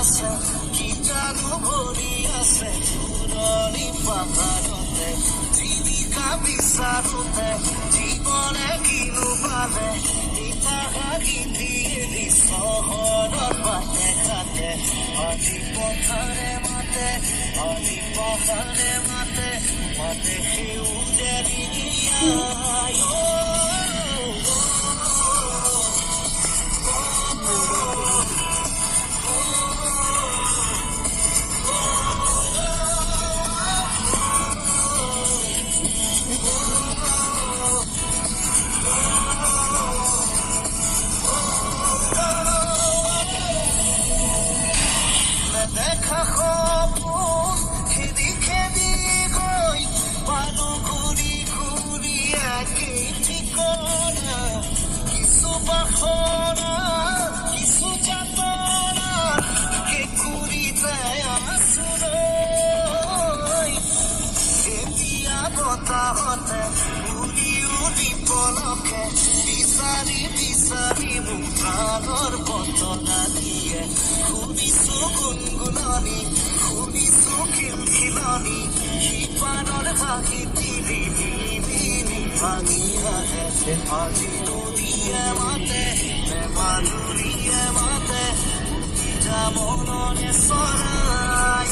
আছে কি জানো ভৰি আছে পুৰণি পাহাৰতে জীৱিকা বিচাৰোতে জীৱনে কিনো পালে ইটাহাগিন্দিয়ে চহৰৰ বাটে ঘাটে আজি পথাৰে মাতে মাতে সেউজীয়া দেখা খবর খেদি খেদি গই পালো ঘুরি ঘুরি একই ঠিকনা কিছু বাসনা কিছু যাতনা কে ঘুরি যায় আসুরই এতিয়া বতাহতে উৰি উৰি পলকে বিচাৰি বিচাৰি মোক প্ৰাণৰ বতনা দিয়ে শুনিছো গুণগুণনি শুনিছো খিলখিলনি সিপাৰৰ ভাগি তিৰি ভাঙি আহে আজি নদীয়ে মাতে মাধুৰীয়ে মাতে মননে চৰাই